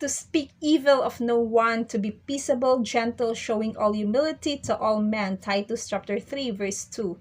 to speak evil of no one, to be peaceable, gentle, showing all humility to all men. Titus chapter 3, verse 2.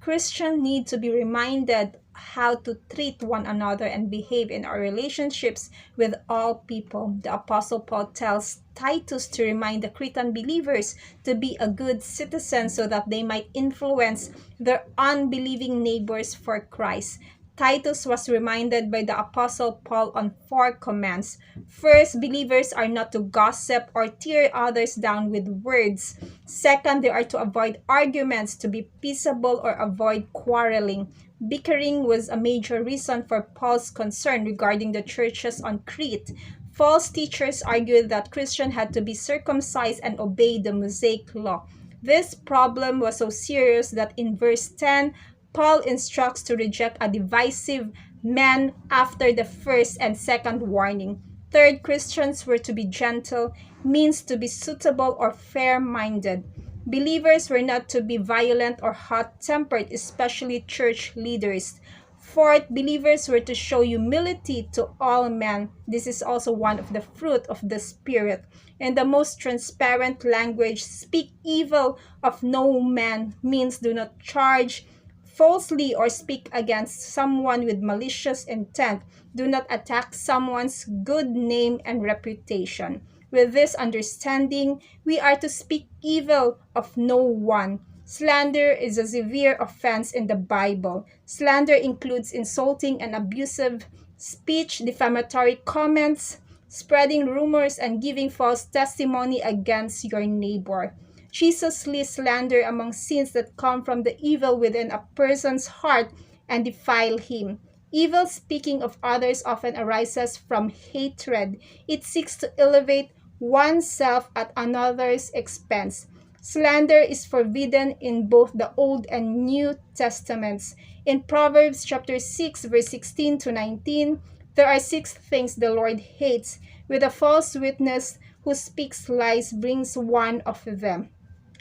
Christians need to be reminded how to treat one another and behave in our relationships with all people. The Apostle Paul tells Titus to remind the Cretan believers to be a good citizen so that they might influence their unbelieving neighbors for Christ. Titus was reminded by the Apostle Paul on 4 commands. First, believers are not to gossip or tear others down with words. Second, they are to avoid arguments, to be peaceable or avoid quarreling. Bickering was a major reason for Paul's concern regarding the churches on Crete. False teachers argued that Christians had to be circumcised and obey the Mosaic law. This problem was so serious that in verse 10, Paul instructs to reject a divisive man after the first and second warning. Third, Christians were to be gentle, means to be suitable or fair-minded. Believers were not to be violent or hot-tempered, especially church leaders. Fourth, believers were to show humility to all men. This is also one of the fruit of the Spirit. In the most transparent language, speak evil of no man means do not charge falsely or speak against someone with malicious intent. Do not attack someone's good name and reputation. With this understanding, we are to speak evil of no one. Slander is a severe offense in the Bible. Slander includes insulting and abusive speech, defamatory comments, spreading rumors, and giving false testimony against your neighbor. Jesus lists slander among sins that come from the evil within a person's heart and defile him. Evil speaking of others often arises from hatred. It seeks to elevate oneself at another's expense. Slander is forbidden in both the Old and New Testaments. In Proverbs chapter 6, verse 16 to 19, there are 6 things the Lord hates. With a false witness who speaks lies brings one of them.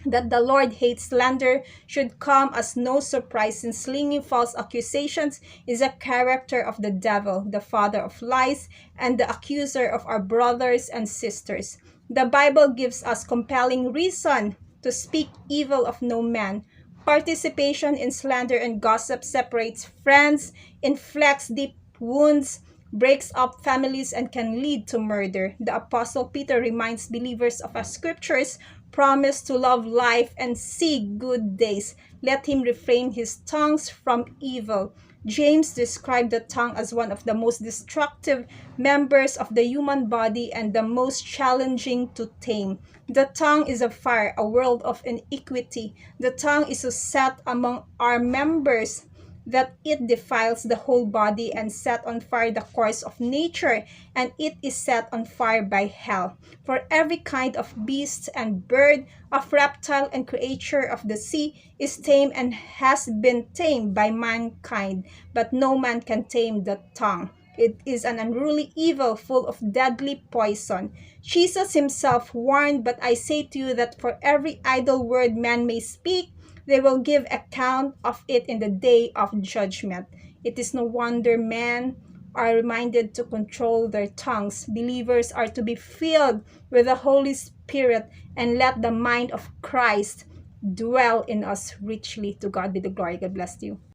That the Lord hates slander should come as no surprise, since slinging false accusations is a character of the devil, the father of lies, and the accuser of our brothers and sisters. The Bible gives us compelling reason to speak evil of no man. Participation in slander and gossip separates friends, inflicts deep wounds, breaks up families, and can lead to murder. The Apostle Peter reminds believers of a scripture's promise to love life and see good days. Let him refrain his tongues from evil. James described the tongue as one of the most destructive members of the human body and the most challenging to tame. The tongue is a fire, a world of iniquity. The tongue is so set among our members that it defiles the whole body and set on fire the course of nature, and it is set on fire by hell. For every kind of beast and bird, of reptile and creature of the sea is tamed and has been tamed by mankind, but no man can tame the tongue. It is an unruly evil full of deadly poison. Jesus himself warned, "But I say to you that for every idle word man may speak, they will give account of it in the day of judgment." It is no wonder men are reminded to control their tongues. Believers are to be filled with the Holy Spirit and let the mind of Christ dwell in us richly. To God be the glory. God bless you.